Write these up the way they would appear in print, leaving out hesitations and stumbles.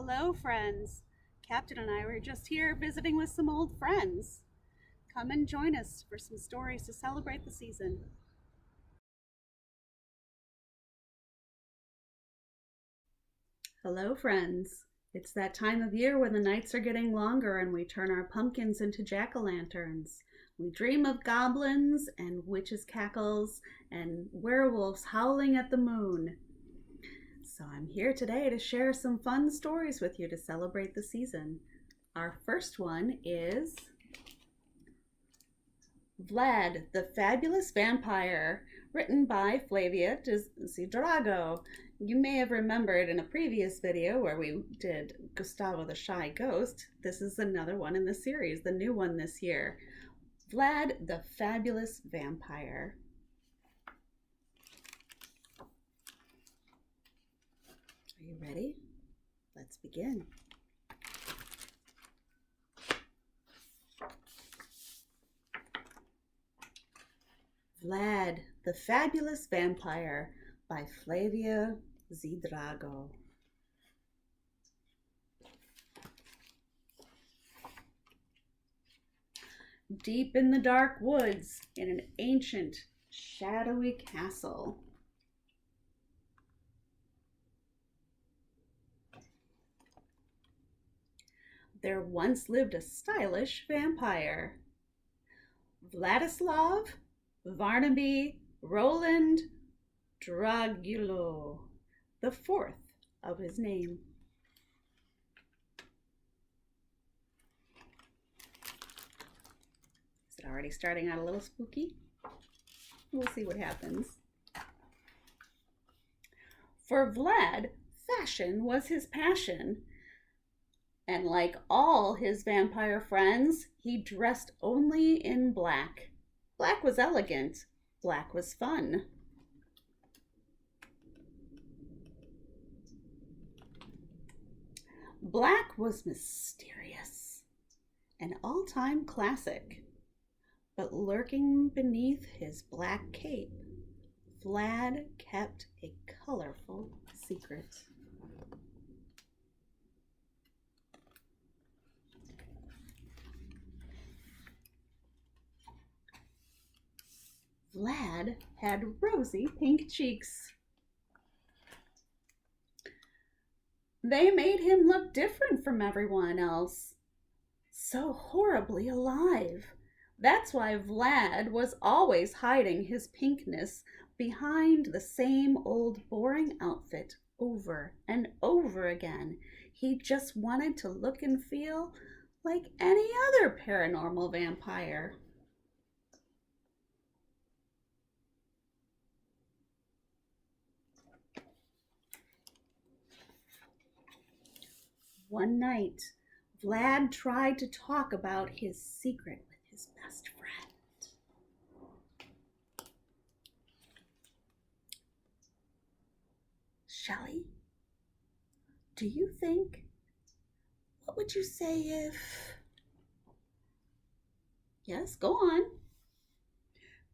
Hello, friends. Captain and I were just here visiting with some old friends. Come and join us for some stories to celebrate the season. Hello, friends. It's that time of year when the nights are getting longer and we turn our pumpkins into jack-o'-lanterns. We dream of goblins and witches' cackles and werewolves howling at the moon. So I'm here today to share some fun stories with you to celebrate the season. Our first one is Vlad, the Fabulous Vampire, written by Flavia Zidrago. You may have remembered in a previous video where we did Gustavo the Shy Ghost. This is another one in the series, the new one this year. Vlad, the Fabulous Vampire. Are you ready? Let's begin. Vlad, the Fabulous Vampire by Flavia Zidrago. Deep in the dark woods, in an ancient, shadowy castle, there once lived a stylish vampire. Vladislav Varnaby Roland Dragulo, the fourth of his name. Is it already starting out a little spooky? We'll see what happens. For Vlad, fashion was his passion. And like all his vampire friends, he dressed only in black. Black was elegant. Black was fun. Black was mysterious, an all-time classic. But lurking beneath his black cape, Vlad kept a colorful secret. Vlad had rosy pink cheeks. They made him look different from everyone else. So horribly alive. That's why Vlad was always hiding his pinkness behind the same old boring outfit over and over again. He just wanted to look and feel like any other paranormal vampire. One night, Vlad tried to talk about his secret with his best friend. Shelley, do you think, what would you say if... Yes, go on.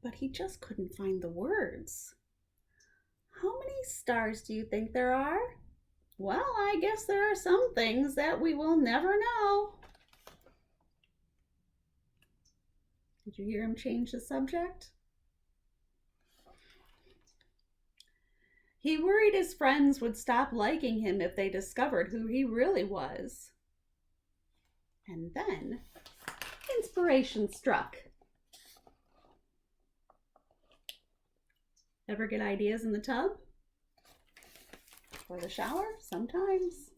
But he just couldn't find the words. How many stars do you think there are? Well, I guess there are some things that we will never know. Did you hear him change the subject? He worried his friends would stop liking him if they discovered who he really was. And then inspiration struck. Ever get ideas in the tub? Or the shower? Sometimes.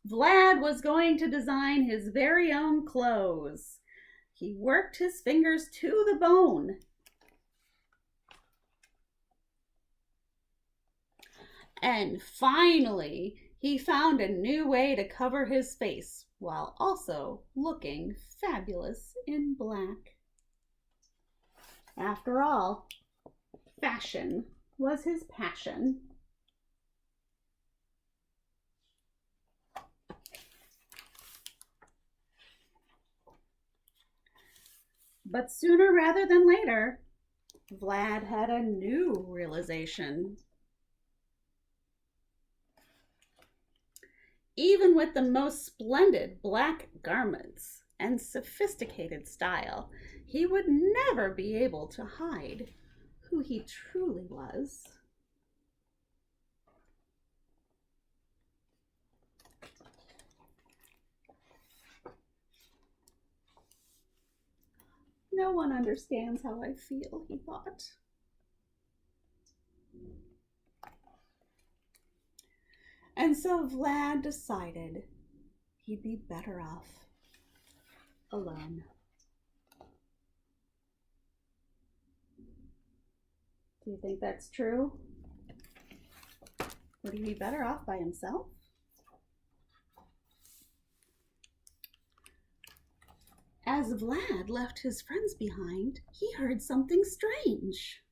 Vlad was going to design his very own clothes. He worked his fingers to the bone. And finally, he found a new way to cover his face while also looking fabulous in black. After all, fashion was his passion. But sooner rather than later, Vlad had a new realization. Even with the most splendid black garments and sophisticated style, he would never be able to hide who he truly was. No one understands how I feel, he thought. And so Vlad decided he'd be better off alone. Do you think that's true? Would he be better off by himself? As Vlad left his friends behind, he heard something strange.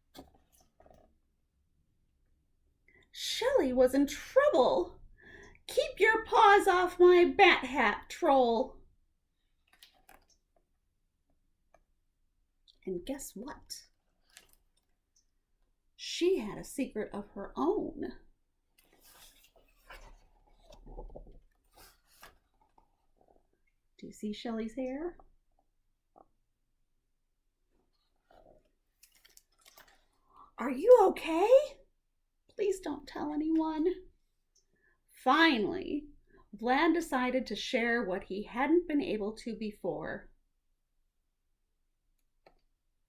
Shelley was in trouble. Keep your paws off my bat hat, troll. And guess what? She had a secret of her own. Do you see Shelley's hair? Are you okay? Please don't tell anyone. Finally, Vlad decided to share what he hadn't been able to before.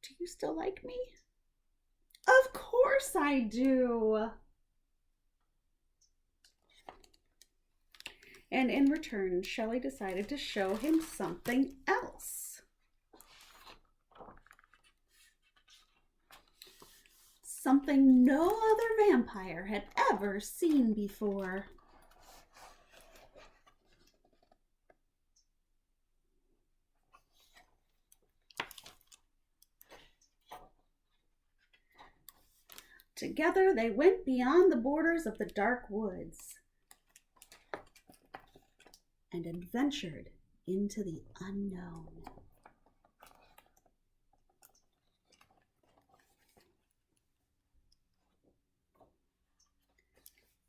Do you still like me? Of course I do. And in return, Shelley decided to show him something else. Something no other vampire had ever seen before. Together they went beyond the borders of the dark woods and adventured into the unknown.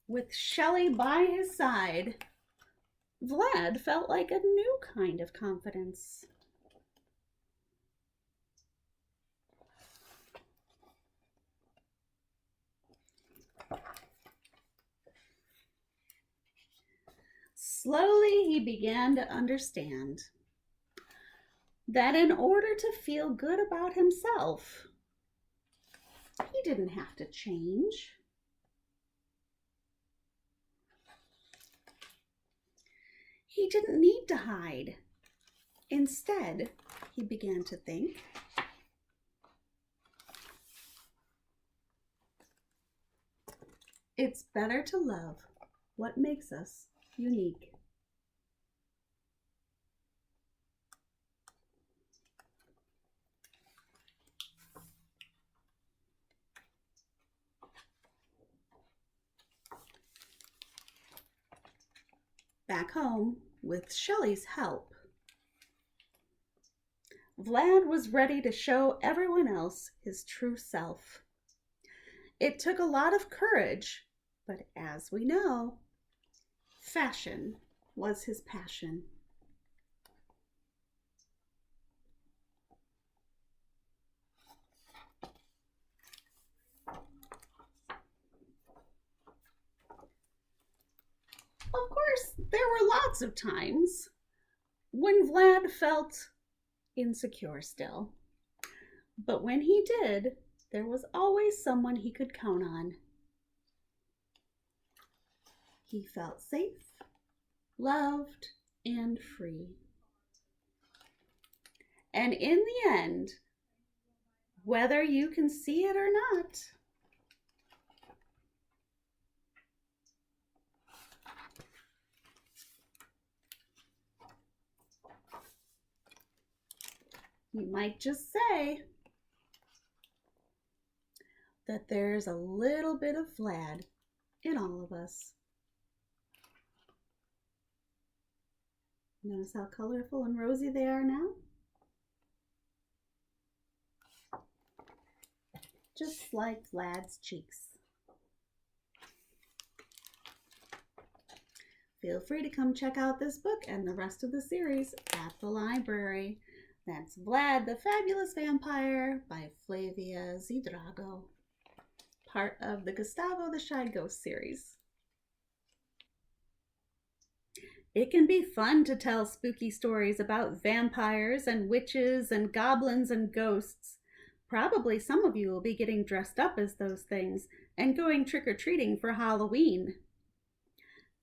With Shelley by his side, Vlad felt like a new kind of confidence. Slowly he began to understand that in order to feel good about himself, he didn't have to change. He didn't need to hide. Instead, he began to think, it's better to love what makes us unique. Back home, with Shelley's help, Vlad was ready to show everyone else his true self. It took a lot of courage, but as we know, fashion was his passion. Of course, there were lots of times when Vlad felt insecure still. But when he did, there was always someone he could count on. He felt safe, loved, and free. And in the end, whether you can see it or not, you might just say that there's a little bit of Vlad in all of us. Notice how colorful and rosy they are now? Just like Vlad's cheeks. Feel free to come check out this book and the rest of the series at the library. That's Vlad the Fabulous Vampire by Flavia Zidrago, part of the Gustavo the Shy Ghost series. It can be fun to tell spooky stories about vampires and witches and goblins and ghosts. Probably some of you will be getting dressed up as those things and going trick-or-treating for Halloween.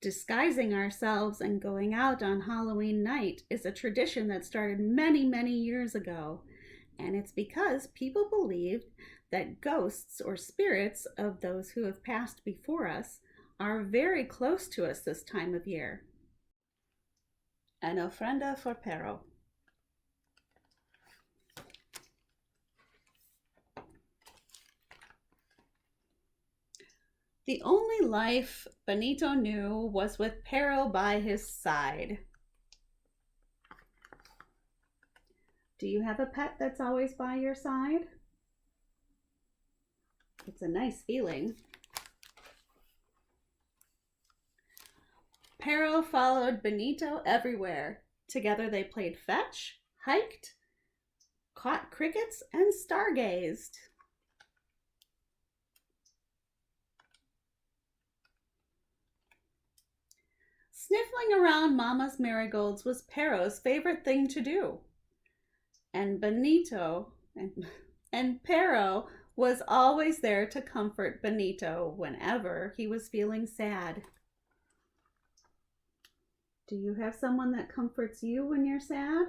Disguising ourselves and going out on Halloween night is a tradition that started many, many years ago, and it's because people believed that ghosts or spirits of those who have passed before us are very close to us this time of year. An ofrenda for Pero. The only life Benito knew was with Pero by his side. Do you have a pet that's always by your side? It's a nice feeling. Pero followed Benito everywhere. Together they played fetch, hiked, caught crickets, and stargazed. Sniffling around Mama's marigolds was Pero's favorite thing to do. And Pero was always there to comfort Benito whenever he was feeling sad. Do you have someone that comforts you when you're sad?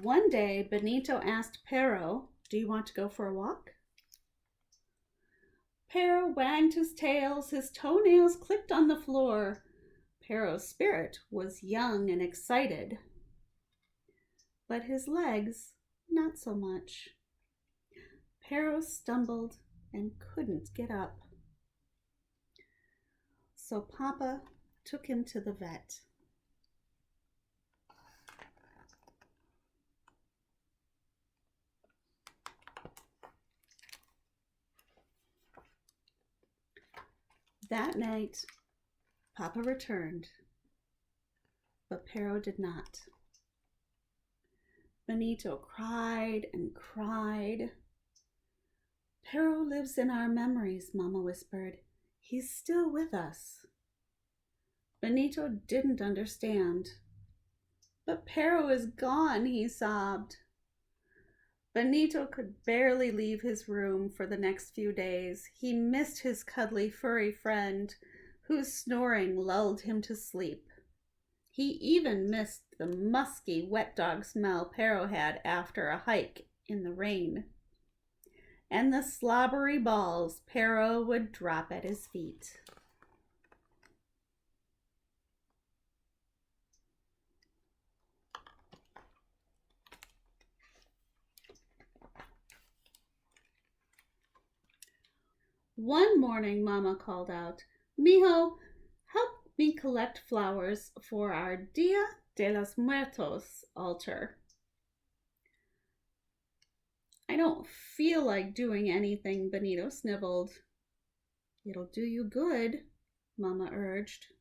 One day, Benito asked Pero, "Do you want to go for a walk?" Pero wagged his tails, his toenails clicked on the floor. Pero's spirit was young and excited, but his legs, not so much. Pero stumbled and couldn't get up. So Papa took him to the vet. That night, Papa returned, but Pero did not. Benito cried and cried. "Pero lives in our memories," Mama whispered. "He's still with us." Benito didn't understand. "But Pero is gone," he sobbed. Benito could barely leave his room for the next few days. He missed his cuddly furry friend, whose snoring lulled him to sleep. He even missed the musky wet dog smell Pero had after a hike in the rain, and the slobbery balls Pero would drop at his feet. One morning, Mama called out, "Mijo, help me collect flowers for our Dia de los Muertos altar." "I don't feel like doing anything," Benito sniveled. "It'll do you good," Mama urged.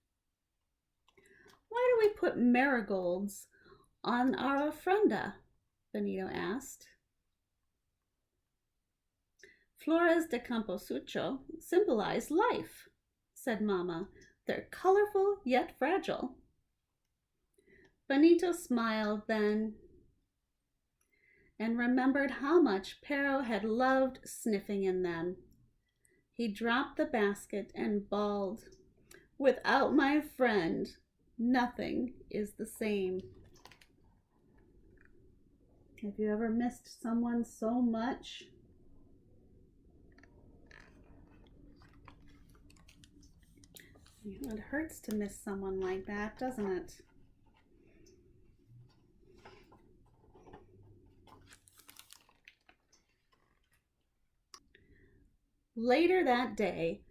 "Why do we put marigolds on our ofrenda?" Benito asked. "Flores de Camposucho symbolize life," said Mama. "They're colorful yet fragile." Benito smiled then and remembered how much Pero had loved sniffing in them. He dropped the basket and bawled, "Without my friend, nothing is the same." Have you ever missed someone so much? It hurts to miss someone like that, doesn't it? Later that day,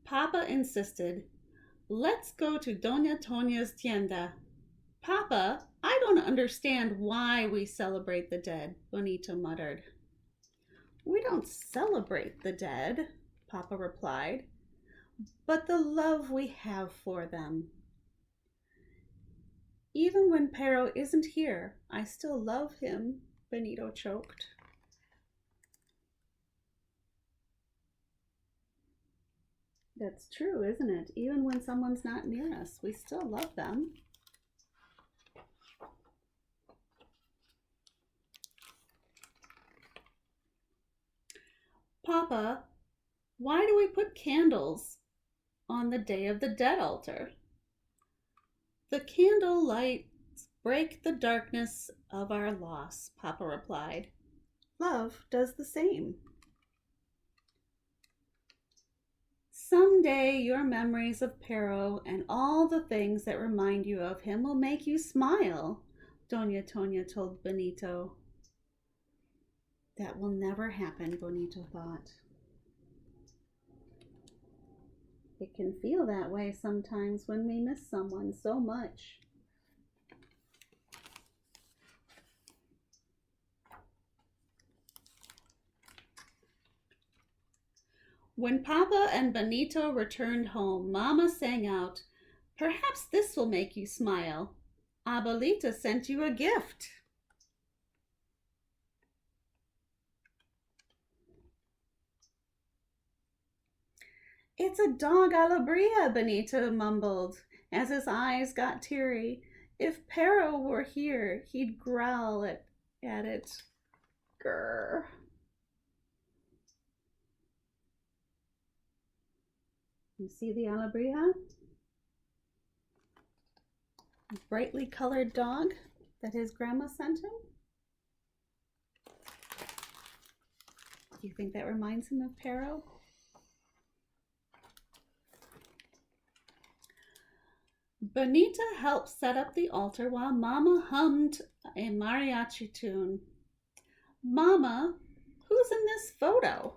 Papa insisted, "Let's go to Doña Tonia's tienda." "Papa, I don't understand why we celebrate the dead, Bonito muttered. We don't celebrate the dead, Papa replied, but the love we have for them. Even when Pero isn't here, I still love him, Benito choked. That's true, isn't it? Even when someone's not near us, we still love them. Papa, why do we put candles on the Day of the Dead altar? The candle lights break the darkness of our loss, Papa replied. Love does the same. Someday your memories of Pero and all the things that remind you of him will make you smile, Doña Tonia told Benito. That will never happen, Bonito thought. It can feel that way sometimes when we miss someone so much. When Papa and Benito returned home, Mama sang out, Perhaps this will make you smile. Abuelita sent you a gift. It's a dog alabria, Benito mumbled as his eyes got teary. If Pero were here, he'd growl at it. Grr. You see the alabria? A brightly colored dog that his grandma sent him? Do you think that reminds him of Pero? Benita helped set up the altar while Mama hummed a mariachi tune. Mama, who's in this photo?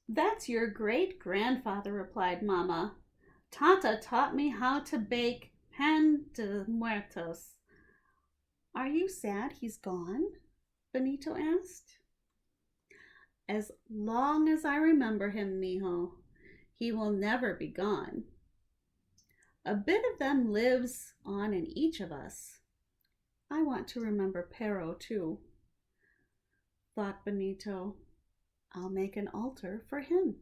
That's your great-grandfather, replied Mama. Tata taught me how to bake pan de muertos. Are you sad he's gone? Benito asked. As long as I remember him, mijo, he will never be gone. A bit of them lives on in each of us. I want to remember Pero, too, thought Benito. I'll make an altar for him.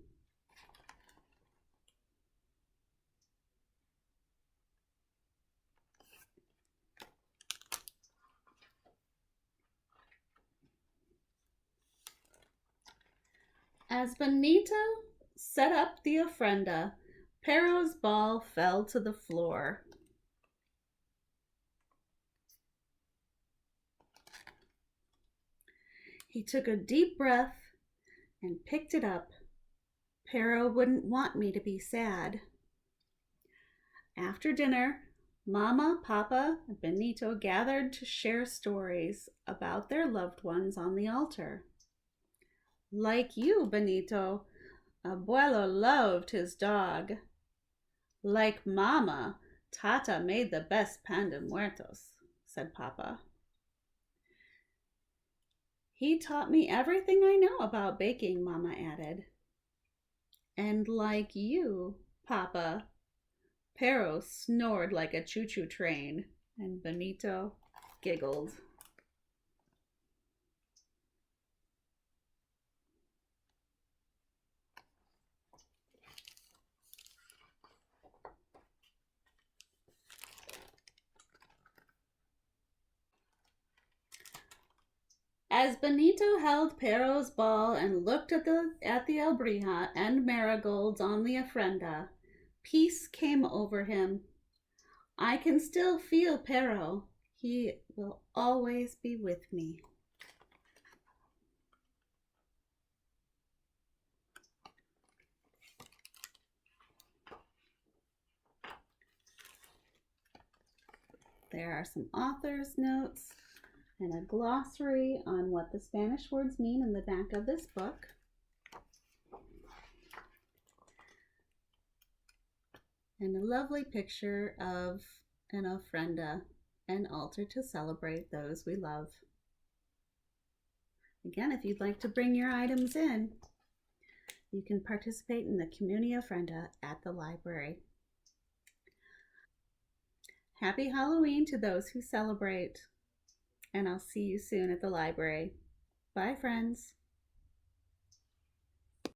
As Benito set up the ofrenda, Pero's ball fell to the floor. He took a deep breath and picked it up. Pero wouldn't want me to be sad. After dinner, Mama, Papa, and Benito gathered to share stories about their loved ones on the altar. Like you, Benito, Abuelo loved his dog. Like Mama, Tata made the best pan de muertos, said Papa. He taught me everything I know about baking, Mama added. And like you, Papa, Pero snored like a choo-choo train, and Benito giggled. As Benito held Pero's ball and looked at the albrija and marigolds on the ofrenda, peace came over him. I can still feel Pero. He will always be with me. There are some author's notes and a glossary on what the Spanish words mean in the back of this book. and a lovely picture of an ofrenda, an altar to celebrate those we love. Again, if you'd like to bring your items in, you can participate in the Community Ofrenda at the library. Happy Halloween to those who celebrate, and I'll see you soon at the library. Bye, friends.